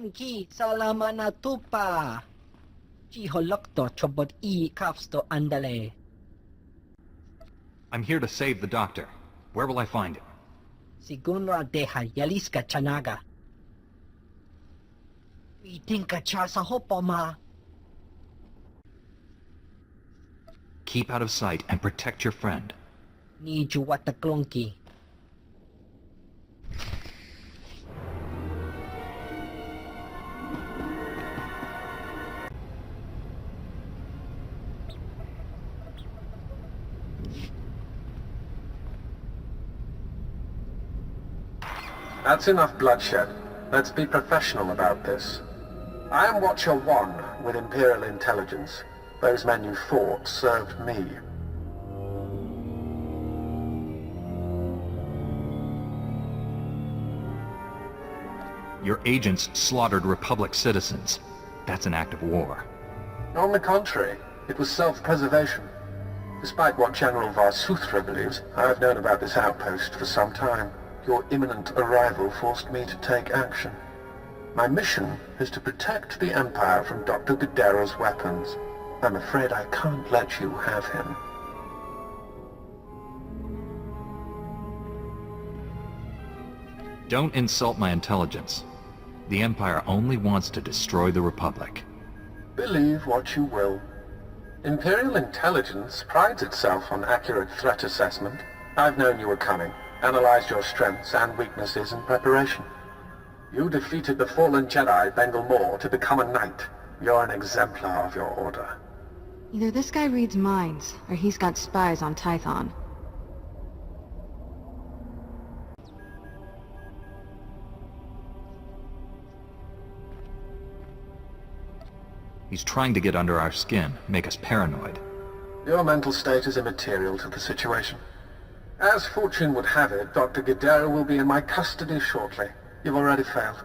Unki salama na tupa. Chiholokto chobot kapsto andale. I'm here to save the doctor. Where will I find him? Sigunra deha yaliska chanaga. Itinka cha sa hopoma. Keep out of sight and protect your friend. Ni juwata klonki. That's enough bloodshed. Let's be professional about this. I am Watcher 1 with Imperial Intelligence. Those men you fought served me. Your agents slaughtered Republic citizens. That's an act of war. On the contrary, it was self-preservation. Despite what General SWTOR believes, I have known about this outpost for some time. Your imminent arrival forced me to take action. My mission is to protect the Empire from Dr. Gadera's weapons. I'm afraid I can't let you have him. Don't insult my intelligence. The Empire only wants to destroy the Republic. Believe what you will. Imperial Intelligence prides itself on accurate threat assessment. I've known you were coming, analyzed your strengths and weaknesses in preparation. You defeated the fallen Jedi, Bengal Moore, to become a knight. You're an exemplar of your order. Either this guy reads minds, or he's got spies on Tython. He's trying to get under our skin, make us paranoid. Your mental state is immaterial to the situation. As fortune would have it, Dr. Gadera will be in my custody shortly. You've already failed.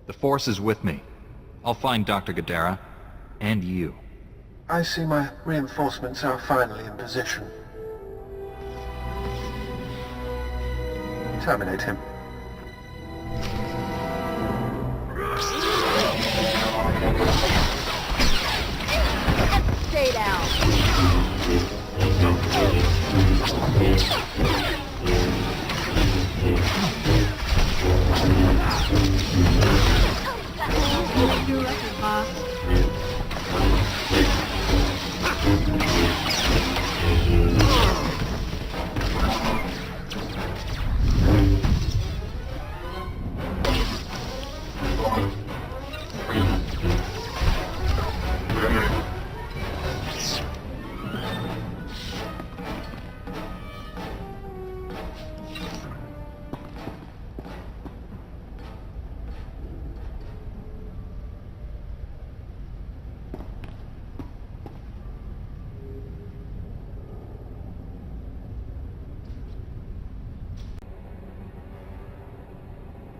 The Force is with me. I'll find Dr. Gadera, and you. I see my reinforcements are finally in position. Terminate him. Stay down. New record, boss.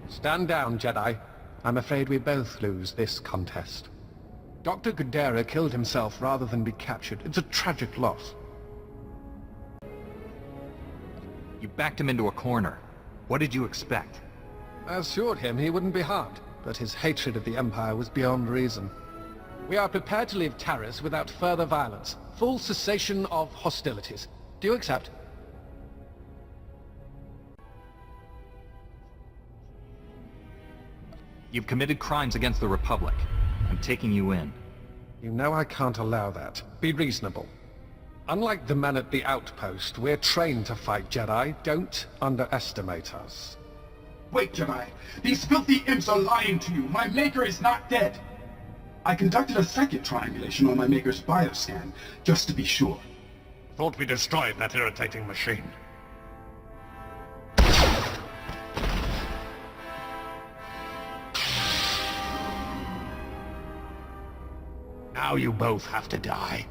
Stand down, Jedi. I'm afraid we both lose this contest. Dr. Gadera killed himself rather than be captured. It's a tragic loss. You backed him into a corner. What did you expect? I assured him he wouldn't be harmed, but his hatred of the Empire was beyond reason. We are prepared to leave Taris without further violence. Full cessation of hostilities. Do you accept? You've committed crimes against the Republic. I'm taking you in. You know I can't allow that. Be reasonable. Unlike the men at the outpost, we're trained to fight Jedi. Don't underestimate us. Wait, Jedi! These filthy imps are lying to you! My Maker is not dead! I conducted a second triangulation on my Maker's bioscan, just to be sure. Thought we destroyed that irritating machine. Now you both have to die.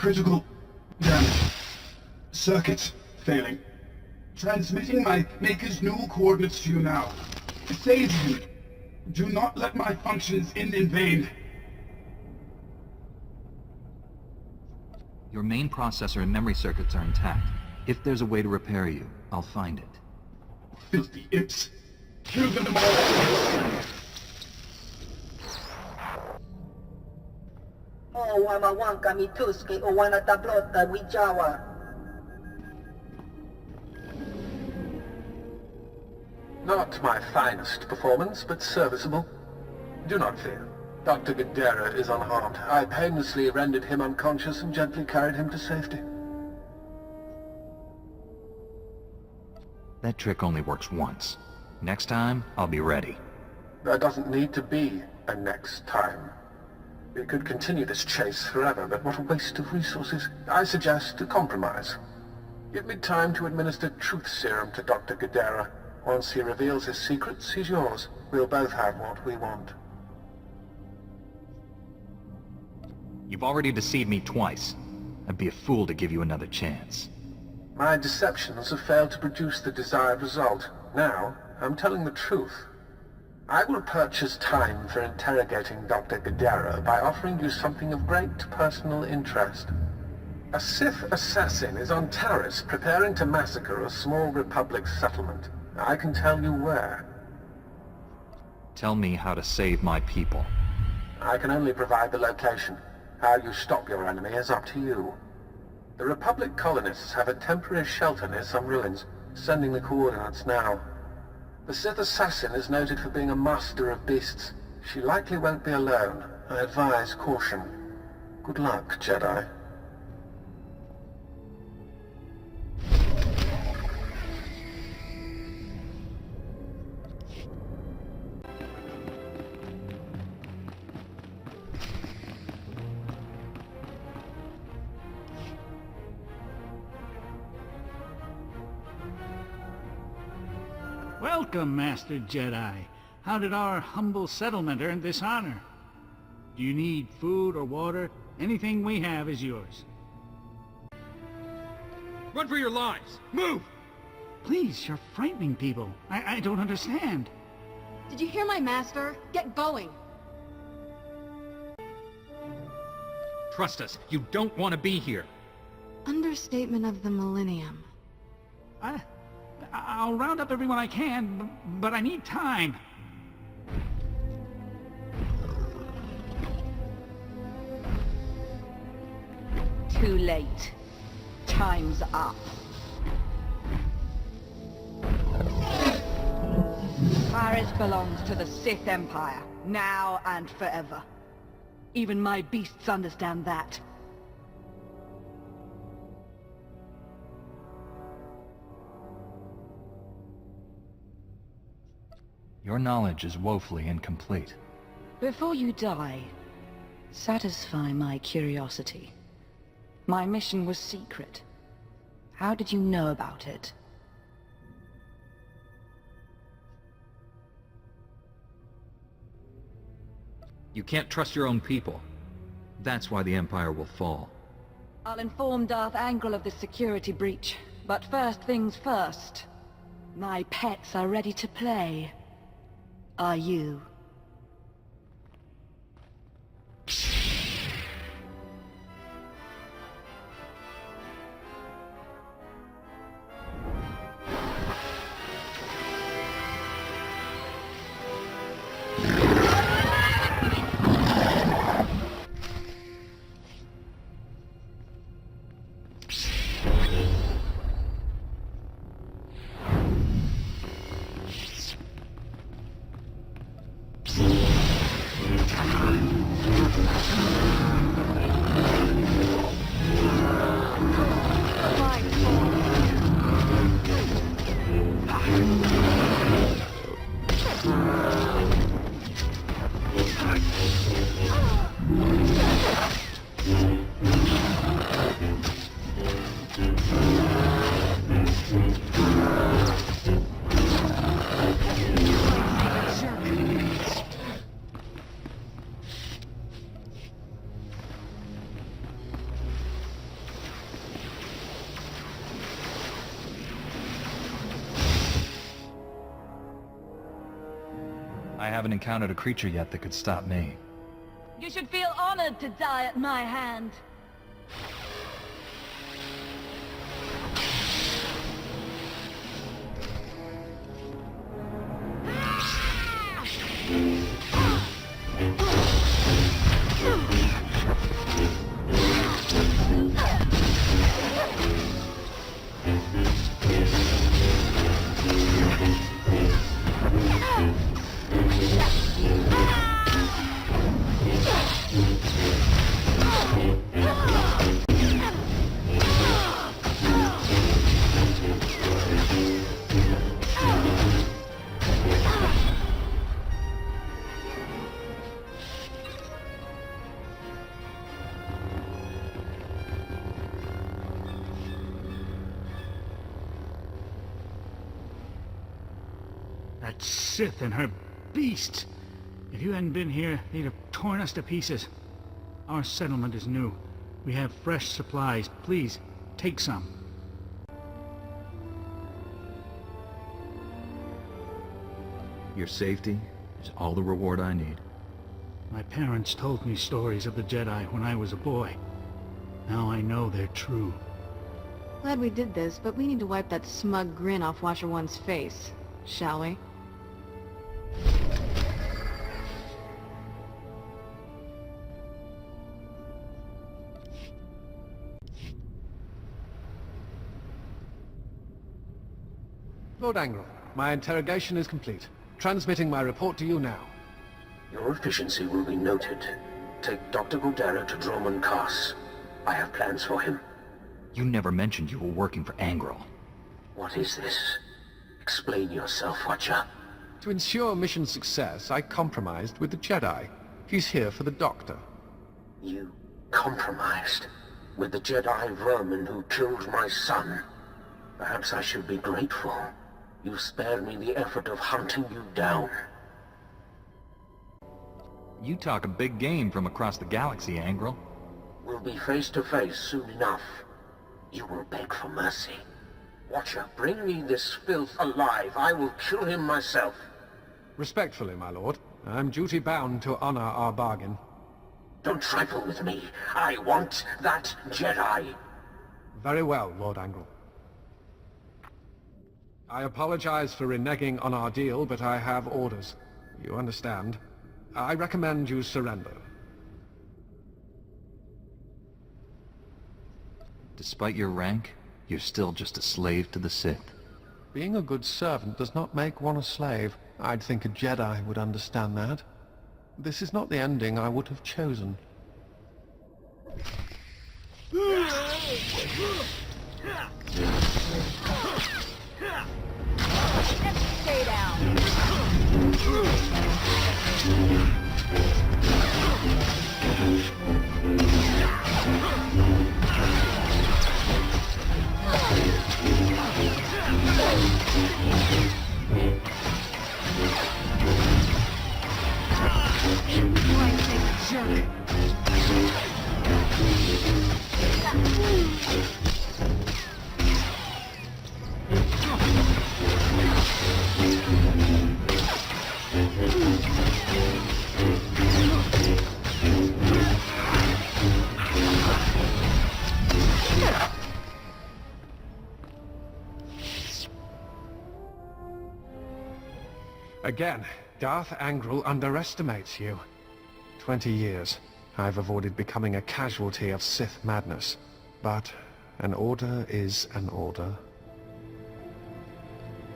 Critical damage. Circuits failing. Transmitting my Maker's new coordinates to you now. Save him. Do not let my functions end in vain. Your main processor and memory circuits are intact. If there's a way to repair you, I'll find it. Filthy imps. Kill them all. O wamawanka mituski o wana tablota wijawa. Not my finest performance, but serviceable. Do not fear. Dr. Gadara is unharmed. I painlessly rendered him unconscious and gently carried him to safety. That trick only works once. Next time, I'll be ready. There doesn't need to be a next time. We could continue this chase forever, but what a waste of resources. I suggest a compromise. Give me time to administer truth serum to Dr. Gadara. Once he reveals his secrets, he's yours. We'll both have what we want. You've already deceived me twice. I'd be a fool to give you another chance. My deceptions have failed to produce the desired result. Now, I'm telling the truth. I will purchase time for interrogating Dr. Gadara by offering you something of great personal interest. A Sith assassin is on Taris preparing to massacre a small Republic settlement. I can tell you where. Tell me how to save my people. I can only provide the location. How you stop your enemy is up to you. The Republic colonists have a temporary shelter near some ruins, sending the coordinates now. The Sith assassin is noted for being a master of beasts. She likely won't be alone. I advise caution. Good luck, Jedi. Welcome, Master Jedi. How did our humble settlement earn this honor? Do you need food or water? Anything we have is yours. Run for your lives! Move! Please, you're frightening people. I don't understand. Did you hear my master? Get going! Trust us, you don't want to be here. Understatement of the millennium. I'll round up everyone I can, but I need time. Too late. Time's up. Paris belongs to the Sith Empire, now and forever. Even my beasts understand that. Your knowledge is woefully incomplete. Before you die, satisfy my curiosity. My mission was secret. How did you know about it? You can't trust your own people. That's why the Empire will fall. I'll inform Darth Angral of the security breach. But first things first. My pets are ready to play. Are you? I haven't encountered a creature yet that could stop me. You should feel honored to die at my hand. That Sith and her beasts! If you hadn't been here, they'd have torn us to pieces. Our settlement is new. We have fresh supplies. Please, take some. Your safety is all the reward I need. My parents told me stories of the Jedi when I was a boy. Now I know they're true. Glad we did this, but we need to wipe that smug grin off Watcher One's face. Shall we? Lord Angrel, my interrogation is complete. Transmitting my report to you now. Your efficiency will be noted. Take Dr. Godera to Droman Kaas. I have plans for him. You never mentioned you were working for Angrel. What is this? Explain yourself, Watcher. To ensure mission success, I compromised with the Jedi. He's here for the Doctor. You compromised with the Jedi vermin who killed my son. Perhaps I should be grateful. You spared me the effort of hunting you down. You talk a big game from across the galaxy, Angrel. We'll be face to face soon enough. You will beg for mercy. Watcher, bring me this filth alive. I will kill him myself. Respectfully, my lord. I'm duty-bound to honor our bargain. Don't trifle with me. I want that Jedi. Very well, Lord Angrel. I apologize for reneging on our deal, but I have orders. You understand? I recommend you surrender. Despite your rank, you're still just a slave to the Sith. Being a good servant does not make one a slave. I'd think a Jedi would understand that. This is not the ending I would have chosen. Stay down. Again, Darth Angrel underestimates you. 20 years. I've avoided becoming a casualty of Sith madness. But an order is an order.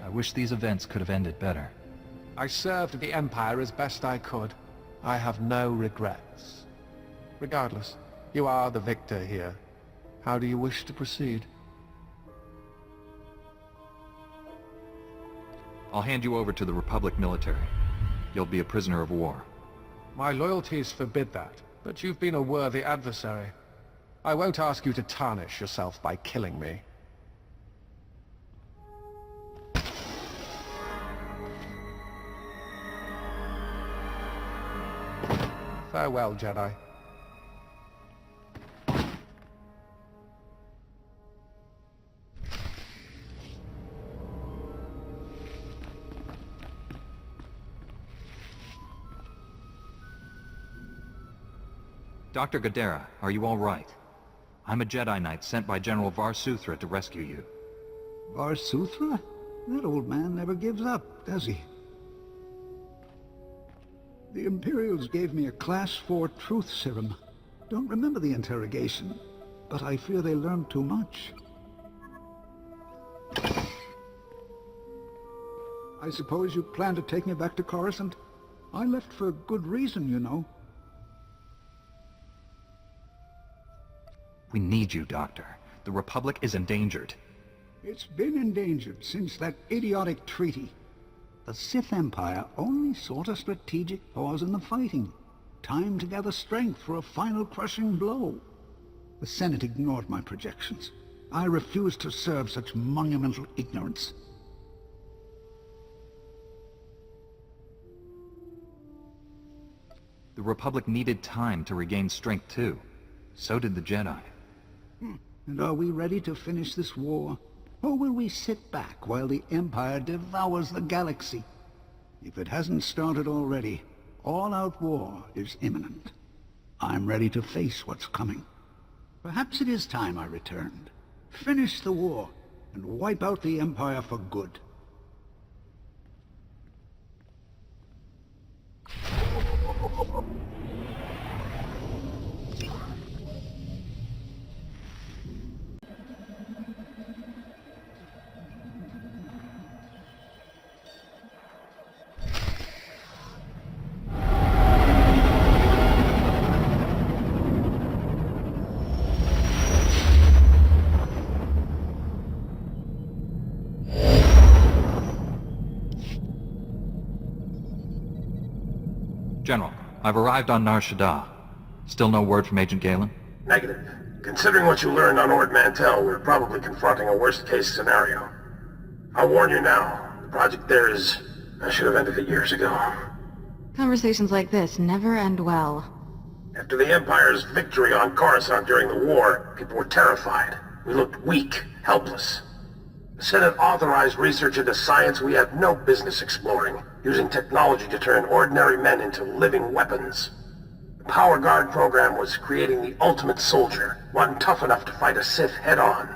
I wish these events could have ended better. I served the Empire as best I could. I have no regrets. Regardless, you are the victor here. How do you wish to proceed? I'll hand you over to the Republic military. You'll be a prisoner of war. My loyalties forbid that, but you've been a worthy adversary. I won't ask you to tarnish yourself by killing me. Farewell, Jedi. Dr. Gadara, are you all right? I'm a Jedi Knight sent by General SWTOR to rescue you. SWTOR? That old man never gives up, does he? The Imperials gave me a Class 4 truth serum. Don't remember the interrogation, but I fear they learned too much. I suppose you plan to take me back to Coruscant? I left for a good reason, you know. We need you, Doctor. The Republic is endangered. It's been endangered since that idiotic treaty. The Sith Empire only sought a strategic pause in the fighting. Time to gather strength for a final crushing blow. The Senate ignored my projections. I refused to serve such monumental ignorance. The Republic needed time to regain strength too. So did the Jedi. And are we ready to finish this war? Or will we sit back while the Empire devours the galaxy? If it hasn't started already, all-out war is imminent. I'm ready to face what's coming. Perhaps it is time I returned. Finish the war, and wipe out the Empire for good. General, I've arrived on Nar Shaddaa. Still no word from Agent Galen? Negative. Considering what you learned on Ord Mantell, we're probably confronting a worst-case scenario. I'll warn you now. The project there is... I should have ended it years ago. Conversations like this never end well. After the Empire's victory on Coruscant during the war, people were terrified. We looked weak, helpless. The Senate authorized research into science we had no business exploring, using technology to turn ordinary men into living weapons. The Power Guard program was creating the ultimate soldier, one tough enough to fight a Sith head-on.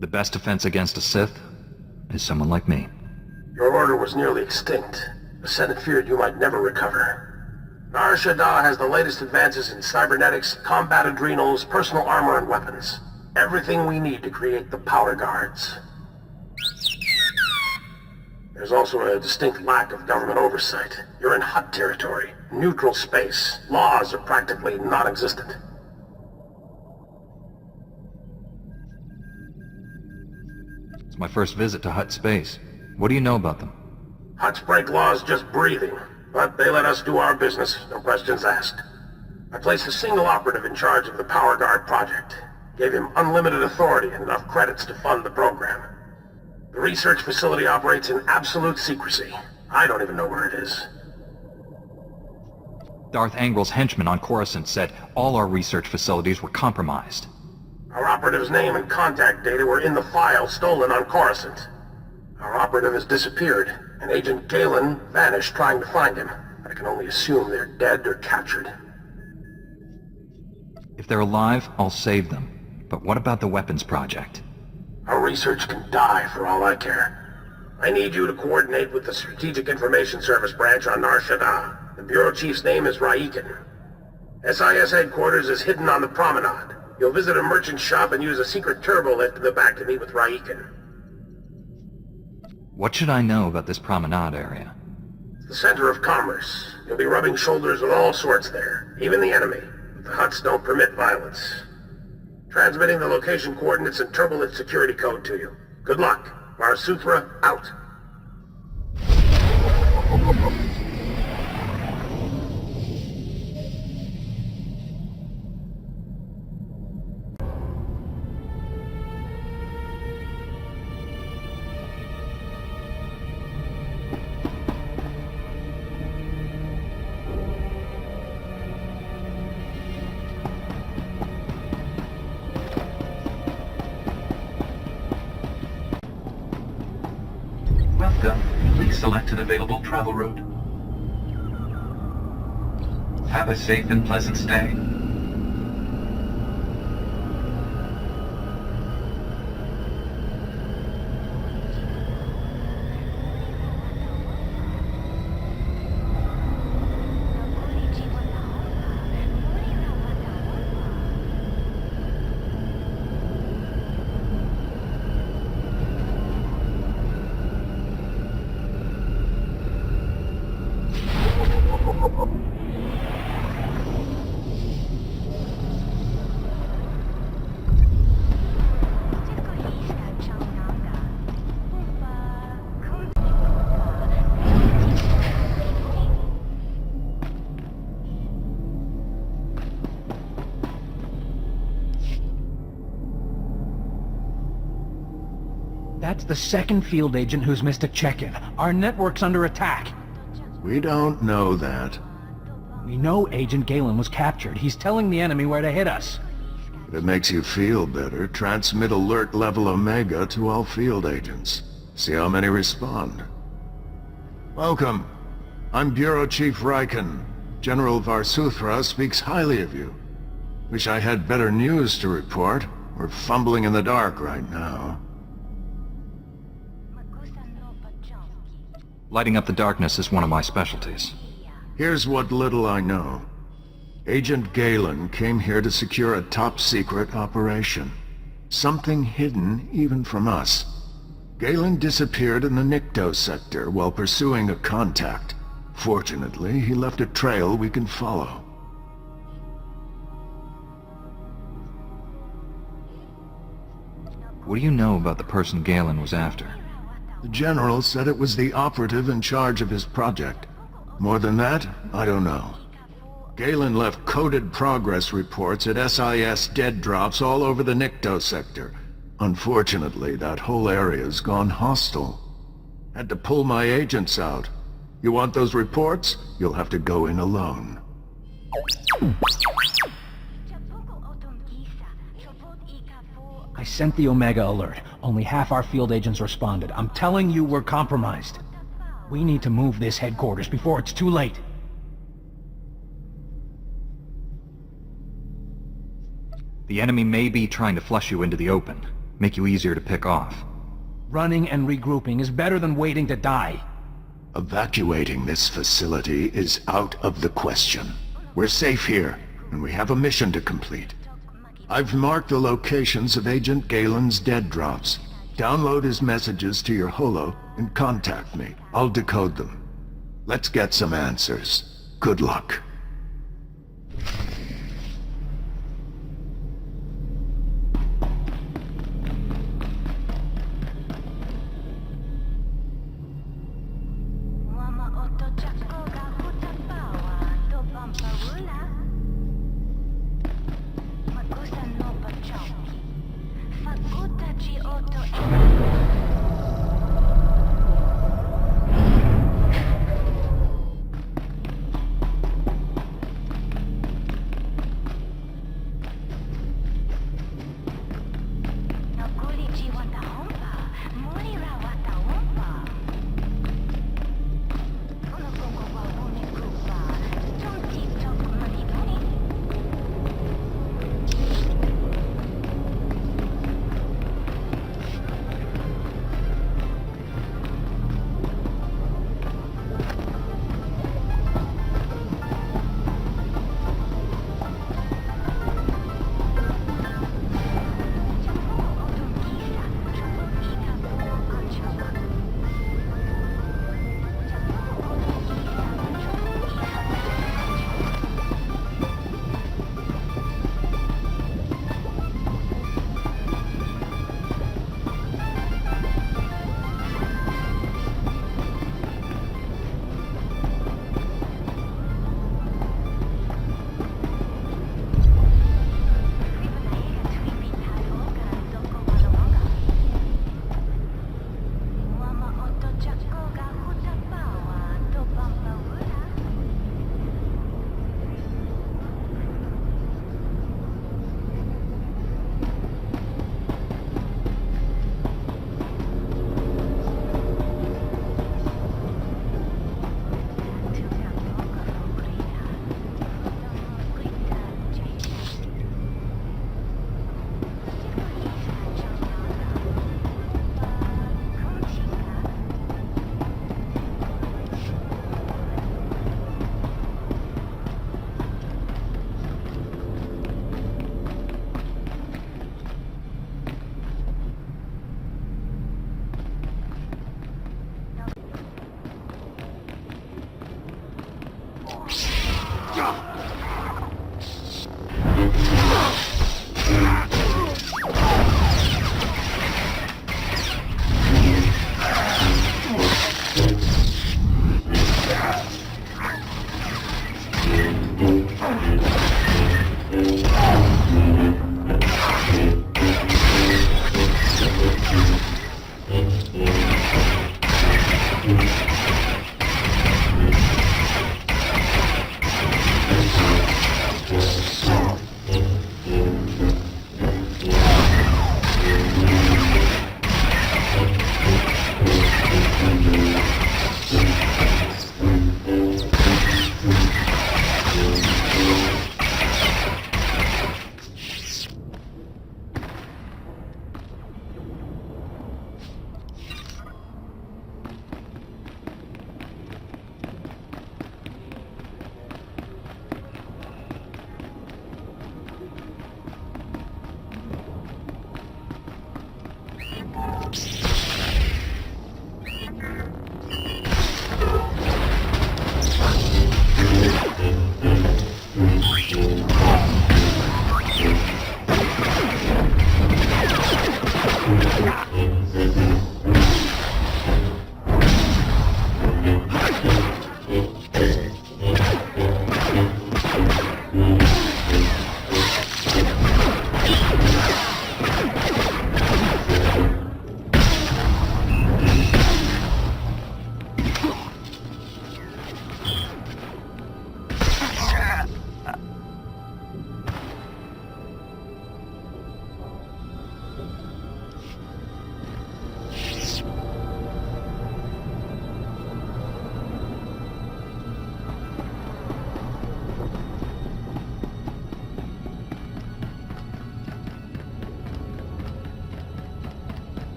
The best defense against a Sith is someone like me. Your order was nearly extinct. The Senate feared you might never recover. Nar Shaddaa has the latest advances in cybernetics, combat adrenals, personal armor, and weapons. Everything we need to create the Power Guards. There's also a distinct lack of government oversight. You're in Hutt territory, neutral space. Laws are practically non-existent. It's my first visit to Hutt space. What do you know about them? Hutts break laws just breathing, but they let us do our business, no questions asked. I placed a single operative in charge of the Power Guard project. Gave him unlimited authority and enough credits to fund the program. The research facility operates in absolute secrecy. I don't even know where it is. Darth Angrel's henchmen on Coruscant said all our research facilities were compromised. Our operative's name and contact data were in the file stolen on Coruscant. Our operative has disappeared, and Agent Galen vanished trying to find him. I can only assume they're dead or captured. If they're alive, I'll save them. But what about the weapons project? Our research can die for all I care. I need you to coordinate with the Strategic Information Service branch on Nar Shaddaa. The Bureau Chief's name is Raiken. SIS headquarters is hidden on the promenade. You'll visit a merchant shop and use a secret turbo lift in the back to meet with Raiken. What should I know about this promenade area? It's the center of commerce. You'll be rubbing shoulders with all sorts there, even the enemy. The Hutts don't permit violence. Transmitting the location coordinates and turbolift security code to you. Good luck. SWTOR out. Welcome. Please select an available travel route. Have a safe and pleasant stay. That's the second field agent who's missed a check-in. Our network's under attack. We don't know that. We know Agent Galen was captured. He's telling the enemy where to hit us. If it makes you feel better, transmit alert level Omega to all field agents. See how many respond. Welcome. I'm Bureau Chief Riken. General VarSuthra speaks highly of you. Wish I had better news to report. We're fumbling in the dark right now. Lighting up the darkness is one of my specialties. Here's what little I know. Agent Galen came here to secure a top-secret operation. Something hidden even from us. Galen disappeared in the Nikto sector while pursuing a contact. Fortunately, he left a trail we can follow. What do you know about the person Galen was after? The General said it was the operative in charge of his project. More than that, I don't know. Galen left coded progress reports at SIS dead drops all over the Nikto sector. Unfortunately, that whole area's gone hostile. Had to pull my agents out. You want those reports? You'll have to go in alone. I sent the Omega alert. Only half our field agents responded. I'm telling you we're compromised. We need to move this headquarters before it's too late. The enemy may be trying to flush you into the open, make you easier to pick off. Running and regrouping is better than waiting to die. Evacuating this facility is out of the question. We're safe here, and we have a mission to complete. I've marked the locations of Agent Galen's dead drops. Download his messages to your holo and contact me. I'll decode them. Let's get some answers. Good luck.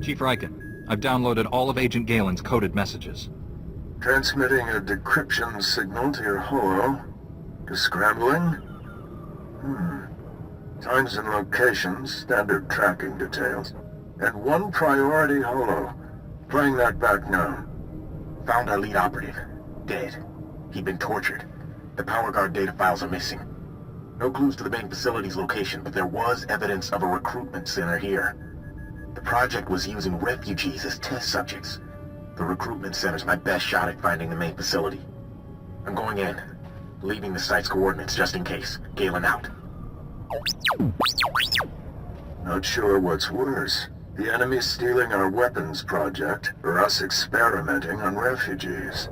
Chief Riken, I've downloaded all of Agent Galen's coded messages. Transmitting a decryption signal to your holo. Scrambling? Times and locations, standard tracking details. And one priority holo. Playing that back now. Found our lead operative. Dead. He'd been tortured. The power guard data files are missing. No clues to the main facility's location, but there was evidence of a recruitment center here. The project was using refugees as test subjects. The recruitment center's my best shot at finding the main facility. I'm going in, leaving the site's coordinates just in case. Galen out. Not sure what's worse. The enemy stealing our weapons project, or us experimenting on refugees.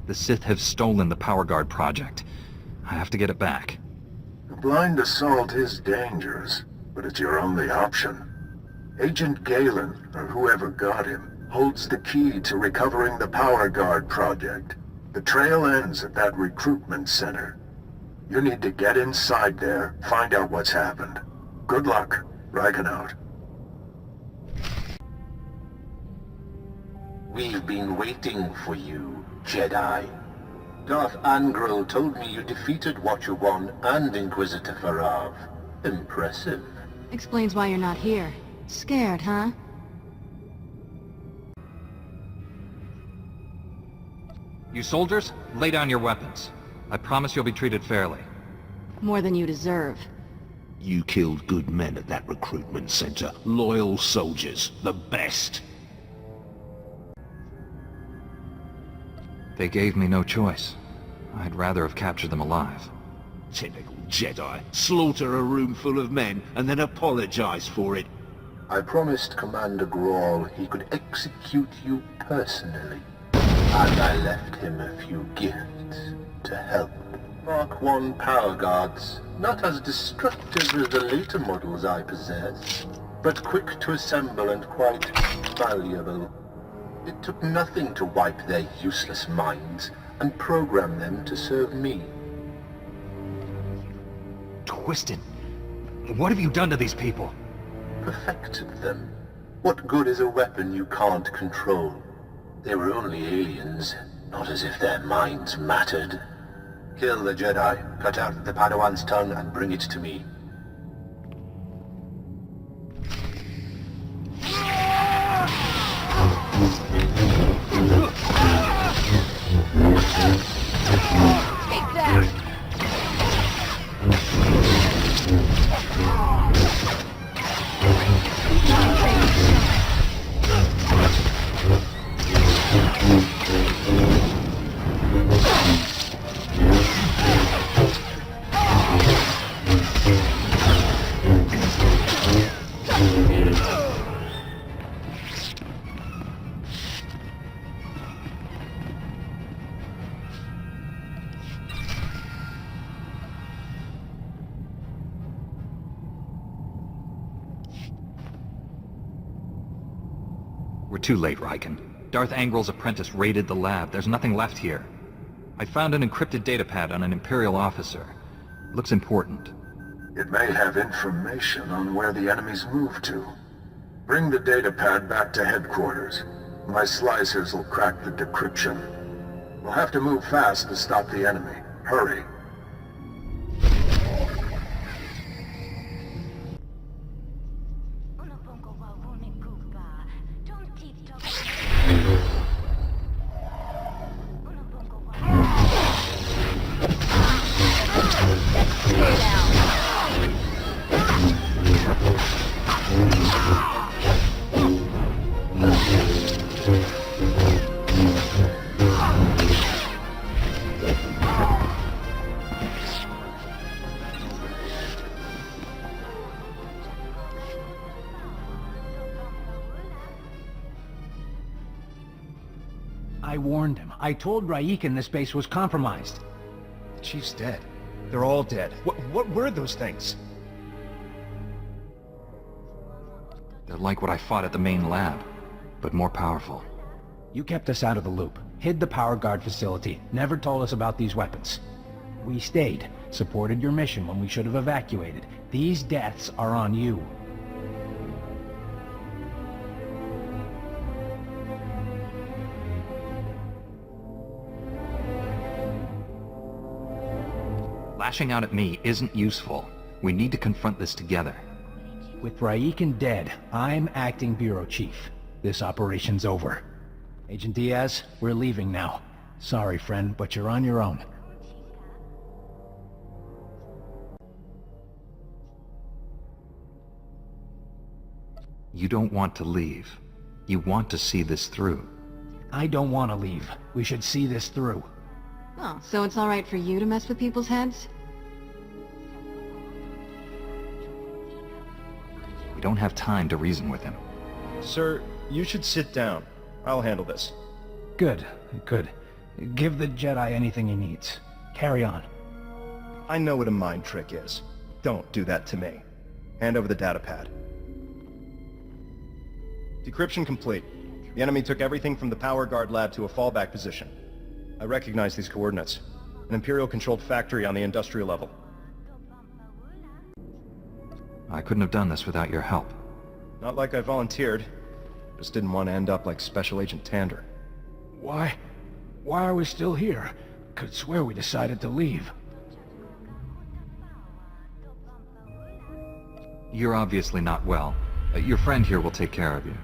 The Sith have stolen the Power Guard project. I have to get it back. A blind assault is dangerous, but it's your only option. Agent Galen, or whoever got him, holds the key to recovering the Power Guard project. The trail ends at that recruitment center. You need to get inside there, find out what's happened. Good luck. Riken out. We've been waiting for you, Jedi. Darth Angral told me you defeated Watcher 1 and Inquisitor Farav. Impressive. Explains why you're not here. Scared, huh? You soldiers, lay down your weapons. I promise you'll be treated fairly. More than you deserve. You killed good men at that recruitment center. Loyal soldiers. The best. They gave me no choice. I'd rather have captured them alive. Typical Jedi. Slaughter a room full of men and then apologize for it. I promised Commander Grawl he could execute you personally. And I left him a few gifts to help. Mark 1 power guards, not as destructive as the later models I possess, but quick to assemble and quite valuable. It took nothing to wipe their useless minds and program them to serve me. Twisted. What have you done to these people? Perfected them. What good is a weapon you can't control? They were only aliens, not as if their minds mattered. Kill the Jedi, cut out the Padawan's tongue, and bring it to me. Take that! We're too late, Riken. Darth Angral's apprentice raided the lab. There's nothing left here. I found an encrypted datapad on an Imperial officer. Looks important. It may have information on where the enemies moved to. Bring the datapad back to headquarters. My slicers will crack the decryption. We'll have to move fast to stop the enemy. Hurry. I warned him. I told Raikin this base was compromised. The Chief's dead. They're all dead. What were those things? They're like what I fought at the main lab, but more powerful. You kept us out of the loop, hid the power guard facility, never told us about these weapons. We stayed, supported your mission when we should have evacuated. These deaths are on you. Lashing out at me isn't useful. We need to confront this together. With Raikin dead, I'm acting bureau chief. This operation's over. Agent Diaz, we're leaving now. Sorry, friend, but you're on your own. You don't want to leave. You want to see this through. I don't want to leave. We should see this through. Oh, so it's alright for you to mess with people's heads? We don't have time to reason with him. Sir, you should sit down. I'll handle this. Good, good. Give the Jedi anything he needs. Carry on. I know what a mind trick is. Don't do that to me. Hand over the datapad. Decryption complete. The enemy took everything from the power guard lab to a fallback position. I recognize these coordinates. An Imperial-controlled factory on the industrial level. I couldn't have done this without your help. Not like I volunteered. Just didn't want to end up like Special Agent Tander. Why are we still here? Could swear we decided to leave. You're obviously not well. Your friend here will take care of you.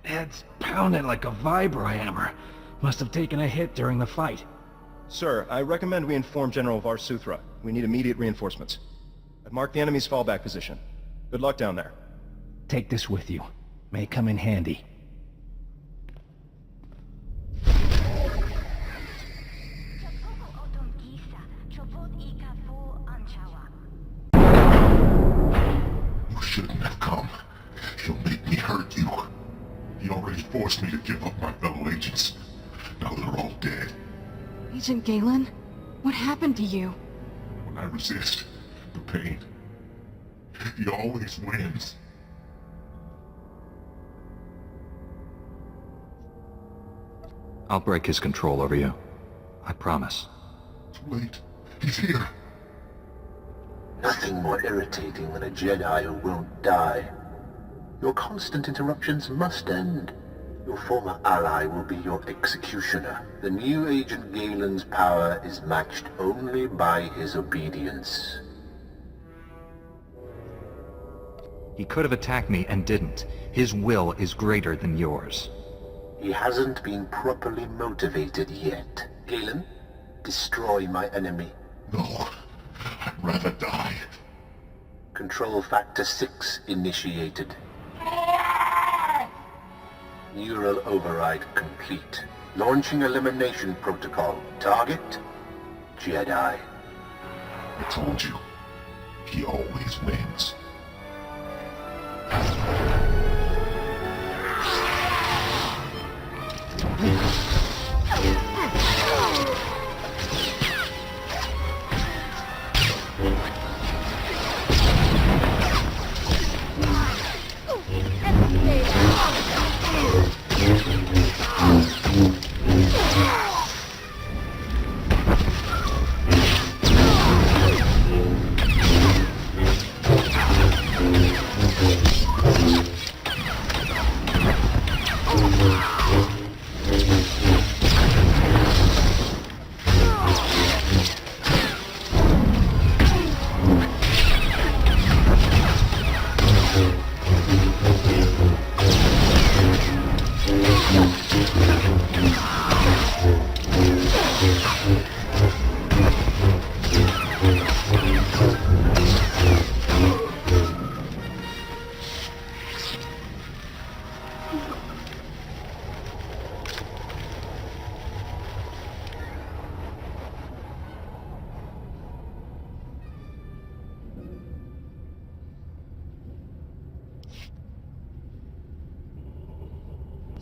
Head's pounding like a vibrohammer. Must have taken a hit during the fight. Sir, I recommend we inform General SWTOR. We need immediate reinforcements. I've marked the enemy's fallback position. Good luck down there. Take this with you. May come in handy. You shouldn't have come. You'll make me hurt you. He already forced me to give up my fellow agents. Now they're all dead. Agent Galen? What happened to you? When I resist the pain, he always wins. I'll break his control over you. I promise. Too late. He's here. Nothing more irritating than a Jedi who won't die. Your constant interruptions must end. Your former ally will be your executioner. The new Agent Galen's power is matched only by his obedience. He could have attacked me and didn't. His will is greater than yours. He hasn't been properly motivated yet. Galen, destroy my enemy. No, I'd rather die. Control Factor 6 initiated. Neural override complete. Launching elimination protocol. Target? Jedi. I told you. He always wins.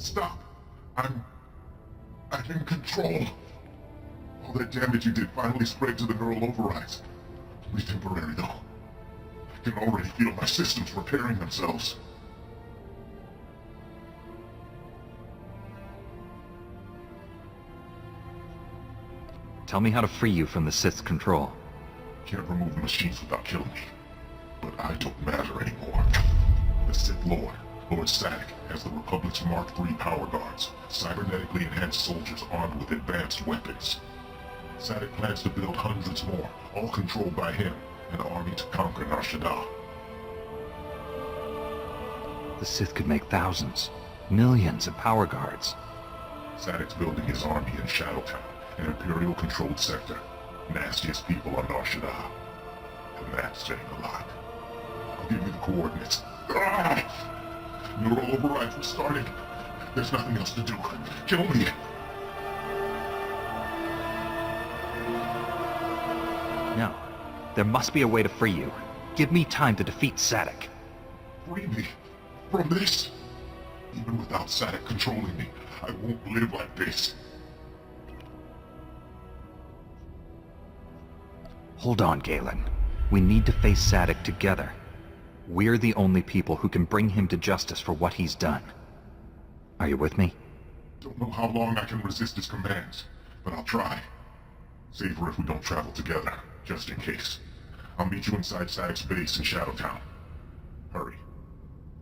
Stop! I'm in control. All that damage you did finally spread to the neural overrides. Only temporary, though. I can already feel my systems repairing themselves. Tell me how to free you from the Sith's control. Can't remove the machines without killing me. But I don't matter anymore. The Sith Lord, Lord Sadek, has the Republic's Mark III power guards, cybernetically enhanced soldiers armed with advanced weapons. Sadek plans to build hundreds more, all controlled by him, an army to conquer Nar Shaddaa. The Sith could make thousands, millions of power guards. Sadek's building his army in Shadowtown, an Imperial-controlled sector. Nastiest people on Nar Shaddaa. And that's saying a lot. I'll give you the coordinates. Neural overrides were starting. There's nothing else to do. Kill me. No. There must be a way to free you. Give me time to defeat Sadek. Free me from this? Even without Sadek controlling me, I won't live like this. Hold on, Galen. We need to face Sadek together. We're the only people who can bring him to justice for what he's done. Are you with me? Don't know how long I can resist his commands, but I'll try. Safer if we don't travel together, just in case. I'll meet you inside Sadek's base in Shadowtown. Hurry.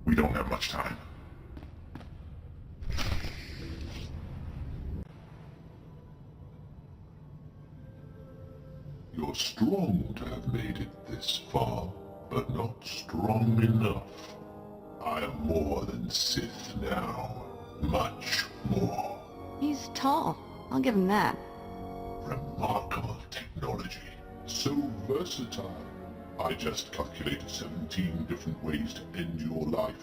We don't have much time. You're strong to have made it this far, but not strong enough. I am more than Sith now. Much more. He's tall. I'll give him that. Remarkable technology. So versatile. I just calculated 17 different ways to end your life.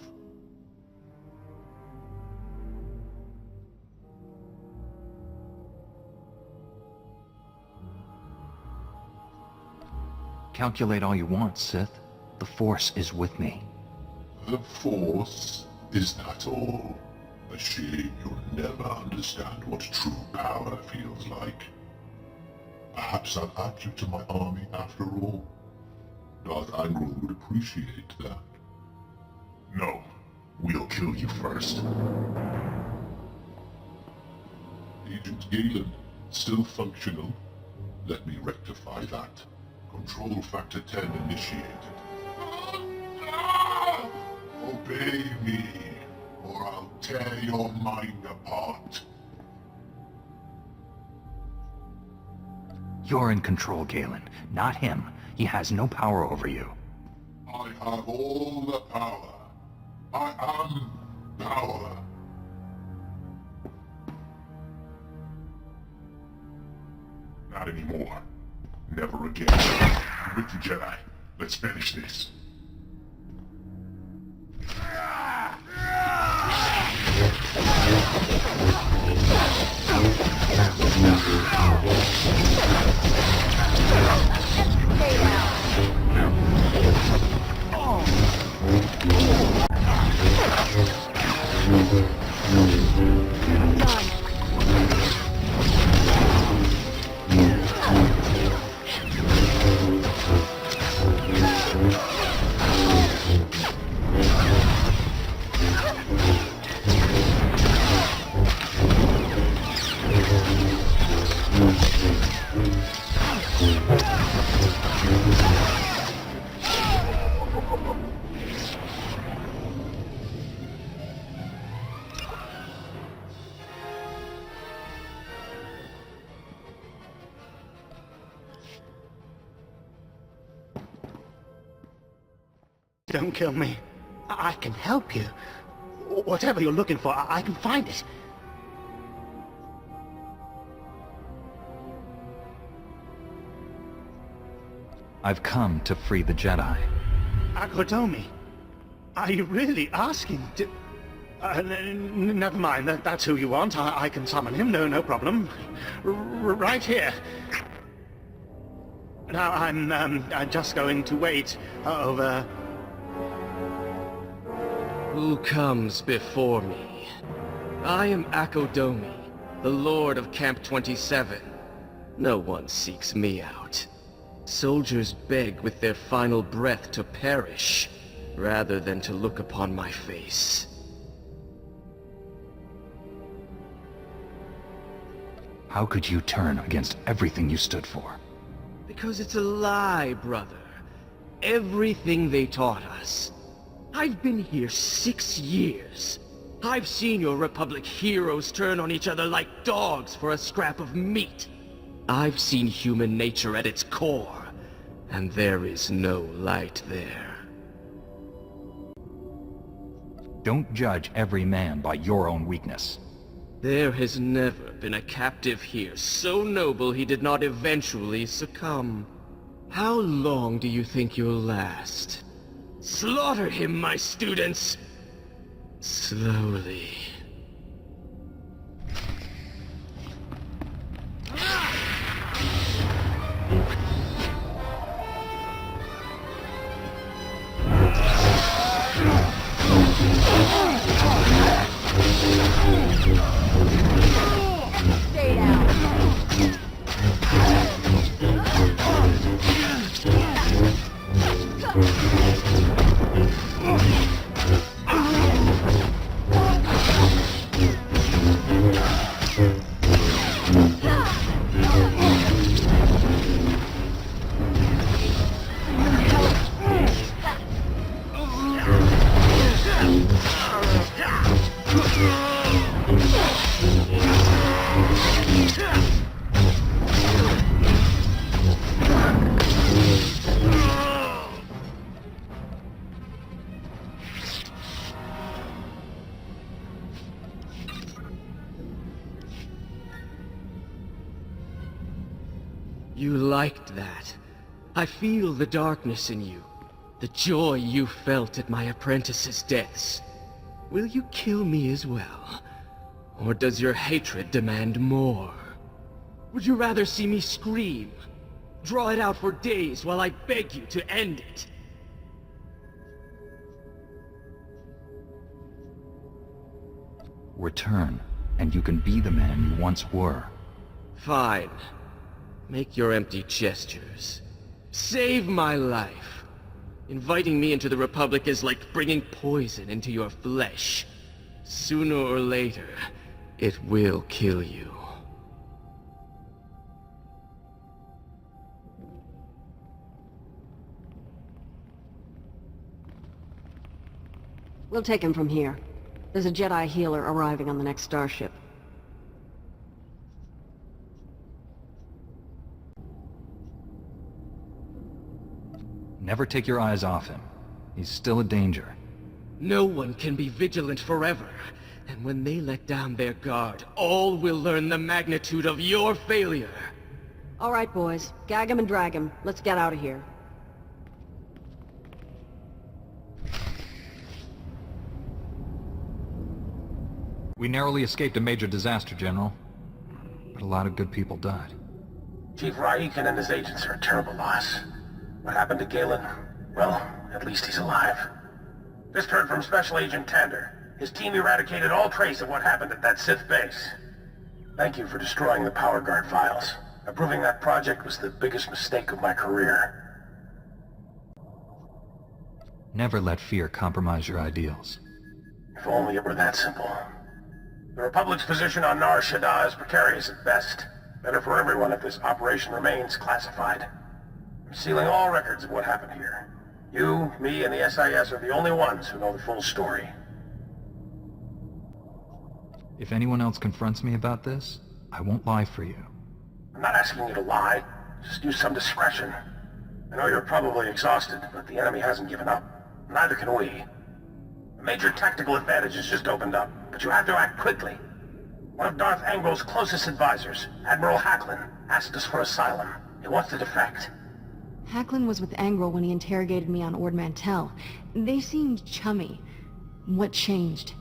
Calculate all you want, Sith. The Force is with me. The Force? Is that all? A shame you'll never understand what true power feels like. Perhaps I'll add you to my army after all. Darth Angral would appreciate that. No, we'll kill you first. Agent Galen, still functional. Let me rectify that. Control Factor 10 initiated. Obey me, or I'll tear your mind apart. You're in control, Galen, not him. He has no power over you. I have all the power. I am power. Not anymore. Never again. I'm with you, Jedi. Let's finish this. Don't kill me. I can help you. Whatever you're looking for, I can find it. I've come to free the Jedi. Akodomi, are you really asking to... never mind, that's who you want. I can summon him, no problem. Right here. Now, I'm just going to wait over... Who comes before me? I am Akodomi, the Lord of Camp 27. No one seeks me out. Soldiers beg with their final breath to perish, rather than to look upon my face. How could you turn against everything you stood for? Because it's a lie, brother. Everything they taught us. I've been here 6 years. I've seen your Republic heroes turn on each other like dogs for a scrap of meat. I've seen human nature at its core, and there is no light there. Don't judge every man by your own weakness. There has never been a captive here so noble he did not eventually succumb. How long do you think you'll last? Slaughter him, my students! Slowly. Stay down. You liked that. I feel the darkness in you. The joy you felt at my apprentices' deaths. Will you kill me as well? Or does your hatred demand more? Would you rather see me scream? Draw it out for days while I beg you to end it? Return, and you can be the man you once were. Fine. Make your empty gestures. Save my life. Inviting me into the Republic is like bringing poison into your flesh. Sooner or later, it will kill you. We'll take him from here. There's a Jedi healer arriving on the next starship. Never take your eyes off him. He's still a danger. No one can be vigilant forever. And when they let down their guard, all will learn the magnitude of your failure. All right, boys. Gag him and drag him. Let's get out of here. We narrowly escaped a major disaster, General. But a lot of good people died. Chief Raiken and his agents are a terrible loss. What happened to Galen? Well, at least he's alive. Just heard from Special Agent Tander. His team eradicated all trace of what happened at that Sith base. Thank you for destroying the Power Guard files. Approving that project was the biggest mistake of my career. Never let fear compromise your ideals. If only it were that simple. The Republic's position on Nar Shaddaa is precarious at best. Better for everyone if this operation remains classified. I'm sealing all records of what happened here. You, me, and the SIS are the only ones who know the full story. If anyone else confronts me about this, I won't lie for you. I'm not asking you to lie. Just use some discretion. I know you're probably exhausted, but the enemy hasn't given up. Neither can we. A major tactical advantage has just opened up, but you have to act quickly. One of Darth Angral's closest advisors, Admiral Hacklin, asked us for asylum. He wants to defect. Hacklin was with Angral when he interrogated me on Ord Mantell. They seemed chummy. What changed?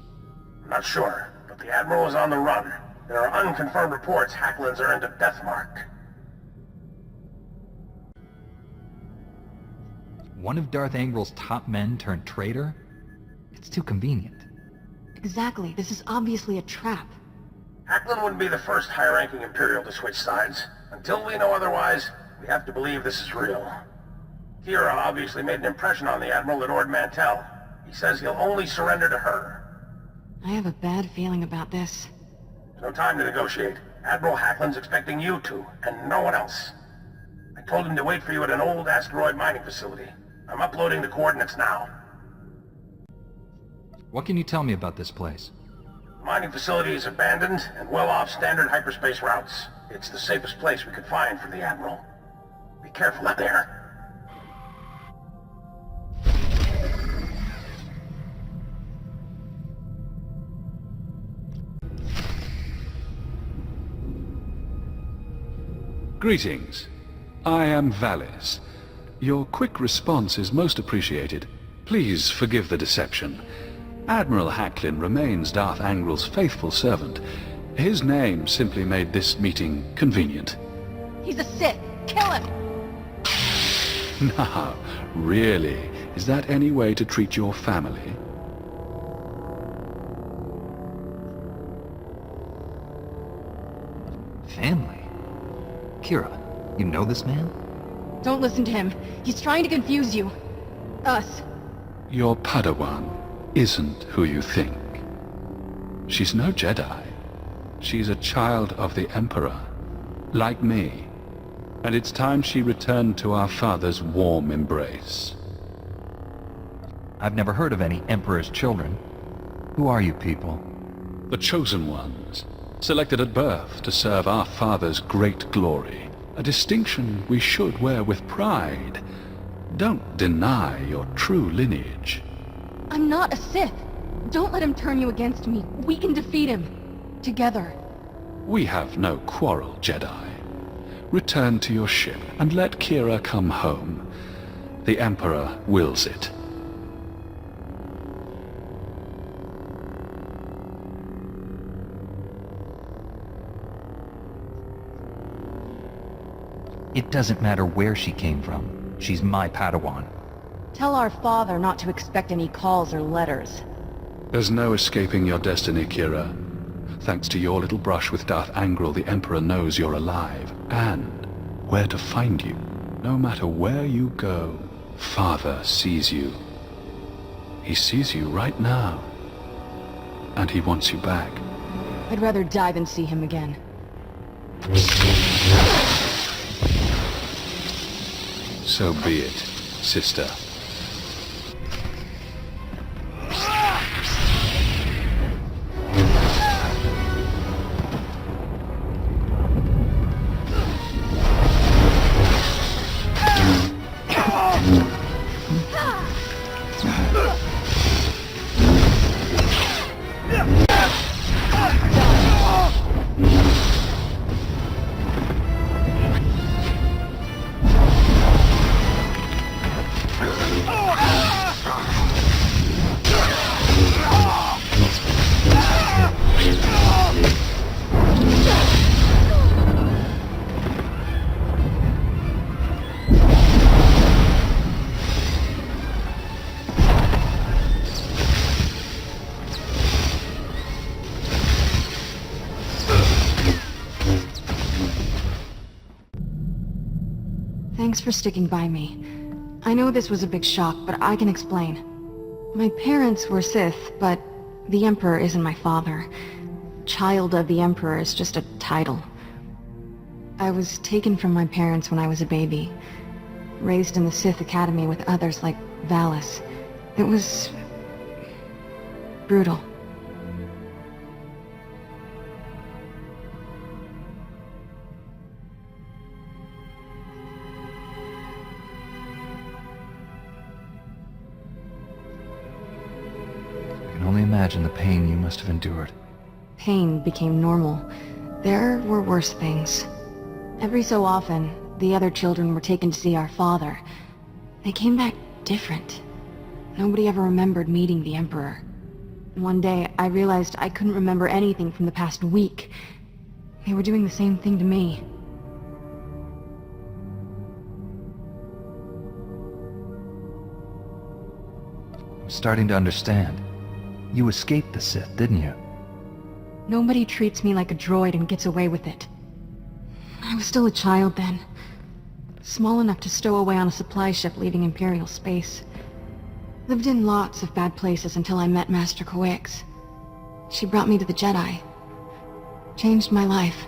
I'm not sure, but the Admiral is on the run. There are unconfirmed reports Hacklin's earned a death mark. One of Darth Angral's top men turned traitor? It's too convenient. Exactly. This is obviously a trap. Hacklin wouldn't be the first high-ranking Imperial to switch sides. Until we know otherwise, we have to believe this is real. Kira obviously made an impression on the Admiral at Ord Mantell. He says he'll only surrender to her. I have a bad feeling about this. There's no time to negotiate. Admiral Hacklin's expecting you two, and no one else. I told him to wait for you at an old asteroid mining facility. I'm uploading the coordinates now. What can you tell me about this place? The mining facility is abandoned and well off standard hyperspace routes. It's the safest place we could find for the Admiral. Be careful out there. Greetings. I am Valis. Your quick response is most appreciated. Please forgive the deception. Admiral Hacklin remains Darth Angrel's faithful servant. His name simply made this meeting convenient. He's a Sith! Kill him! Now, really? Is that any way to treat your family? Family? Kira, you know this man? Don't listen to him. He's trying to confuse you. Us. Your Padawan isn't who you think. She's no Jedi. She's a child of the Emperor, like me. And it's time she returned to our father's warm embrace. I've never heard of any Emperor's children. Who are you people? The Chosen Ones, selected at birth to serve our father's great glory. A distinction we should wear with pride. Don't deny your true lineage. I'm not a Sith. Don't let him turn you against me. We can defeat him. Together. We have no quarrel, Jedi. Return to your ship and let Kira come home. The Emperor wills it. It doesn't matter where she came from. She's my Padawan. Tell our father not to expect any calls or letters. There's no escaping your destiny, Kira. Thanks to your little brush with Darth Angrel, the Emperor knows you're alive, and where to find you. No matter where you go, Father sees you. He sees you right now. And he wants you back. I'd rather die than see him again. So be it, sister. Thanks for sticking by me. I know this was a big shock, but I can explain. My parents were Sith, but the Emperor isn't my father. Child of the Emperor is just a title. I was taken from my parents when I was a baby. Raised in the Sith Academy with others like Valis. It was brutal. I can only imagine the pain you must have endured. Pain became normal. There were worse things. Every so often, the other children were taken to see our father. They came back different. Nobody ever remembered meeting the Emperor. One day, I realized I couldn't remember anything from the past week. They were doing the same thing to me. I'm starting to understand. You escaped the Sith, didn't you? Nobody treats me like a droid and gets away with it. I was still a child then. Small enough to stow away on a supply ship leaving Imperial space. Lived in lots of bad places until I met Master Coix. She brought me to the Jedi. Changed my life.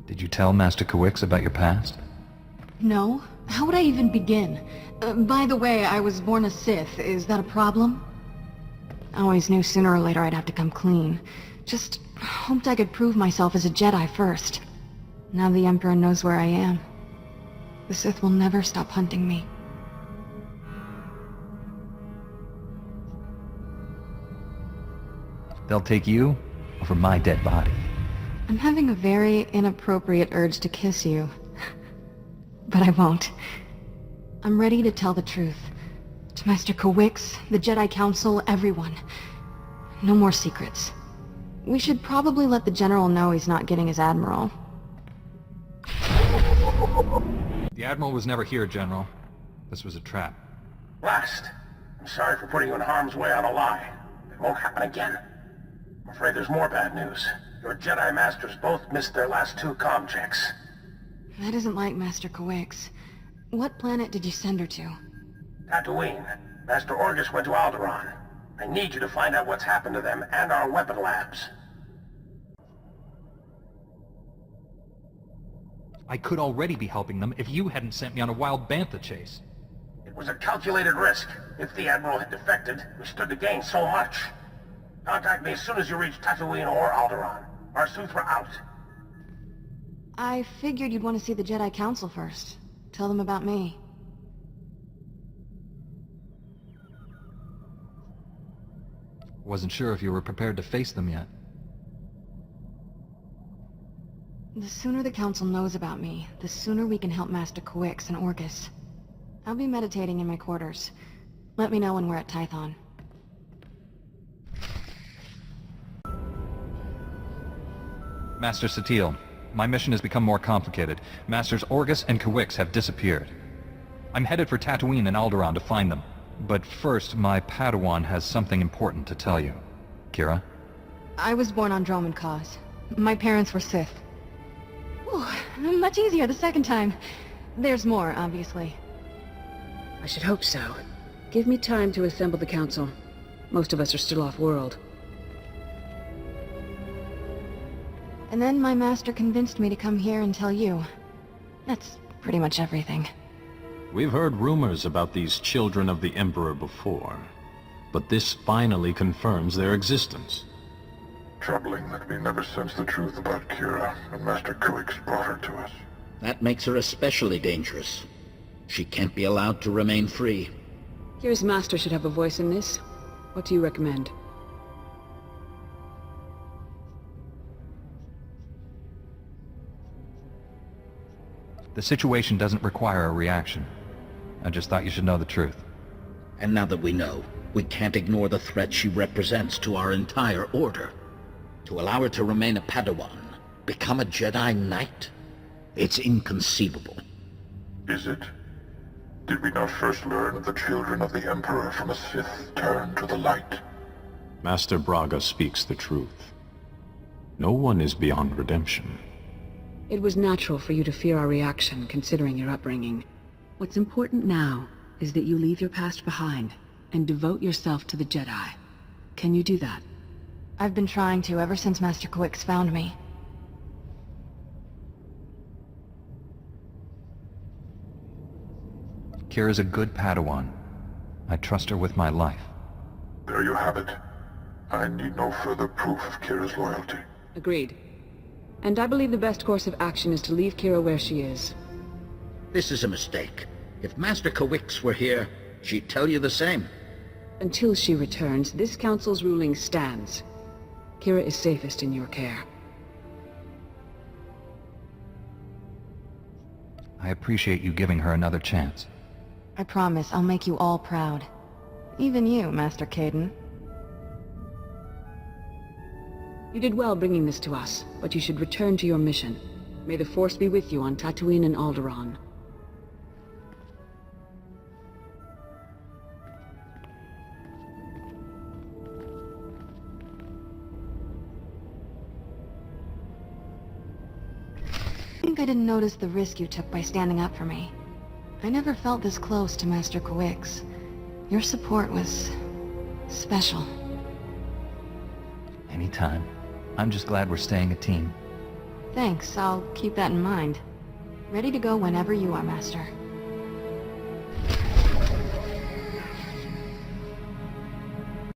Did you tell Master Coix about your past? No? How would I even begin? By the way, I was born a Sith. Is that a problem? I always knew sooner or later I'd have to come clean. Just hoped I could prove myself as a Jedi first. Now the Emperor knows where I am. The Sith will never stop hunting me. They'll take you over my dead body. I'm having a very inappropriate urge to kiss you. But I won't. I'm ready to tell the truth. To Master Coix, the Jedi Council, everyone. No more secrets. We should probably let the General know he's not getting his Admiral. The Admiral was never here, General. This was a trap. Last. I'm sorry for putting you in harm's way on a lie. It won't happen again. I'm afraid there's more bad news. Your Jedi Masters both missed their last 2 comm checks. That isn't like Master Coix. What planet did you send her to? Tatooine. Master Orgus went to Alderaan. I need you to find out what's happened to them and our weapon labs. I could already be helping them if you hadn't sent me on a wild bantha chase. It was a calculated risk. If the Admiral had defected, we stood to gain so much. Contact me as soon as you reach Tatooine or Alderaan. Our SWTOR out. I figured you'd want to see the Jedi Council first. Tell them about me. Wasn't sure if you were prepared to face them yet. The sooner the Council knows about me, the sooner we can help Master Coix and Orgus. I'll be meditating in my quarters. Let me know when we're at Tython. Master Satele, my mission has become more complicated. Masters Orgus and Coix have disappeared. I'm headed for Tatooine and Alderaan to find them. But first, my Padawan has something important to tell you. Kira? I was born on Droman Cause. My parents were Sith. Ooh, much easier the second time. There's more, obviously. I should hope so. Give me time to assemble the council. Most of us are still off-world. And then my master convinced me to come here and tell you. That's pretty much everything. We've heard rumors about these children of the Emperor before, but this finally confirms their existence. Troubling that we never sensed the truth about Kira when Master Coix brought her to us. That makes her especially dangerous. She can't be allowed to remain free. Kira's master should have a voice in this. What do you recommend? The situation doesn't require a reaction. I just thought you should know the truth. And now that we know, we can't ignore the threat she represents to our entire order. To allow her to remain a Padawan, become a Jedi Knight? It's inconceivable. Is it? Did we not first learn of the children of the Emperor from a Sith turned to the light? Master Braga speaks the truth. No one is beyond redemption. It was natural for you to fear our reaction, considering your upbringing. What's important now is that you leave your past behind and devote yourself to the Jedi. Can you do that? I've been trying to ever since Master Coix found me. Kira's a good Padawan. I trust her with my life. There you have it. I need no further proof of Kira's loyalty. Agreed. And I believe the best course of action is to leave Kira where she is. This is a mistake. If Master Coix were here, she'd tell you the same. Until she returns, this council's ruling stands. Kira is safest in your care. I appreciate you giving her another chance. I promise I'll make you all proud. Even you, Master Caden. You did well bringing this to us, but you should return to your mission. May the Force be with you on Tatooine and Alderaan. think I didn't notice the risk you took by standing up for me. I never felt this close to Master Kawix. Your support was... special. Anytime. I'm just glad we're staying a team. Thanks, I'll keep that in mind. Ready to go whenever you are, Master.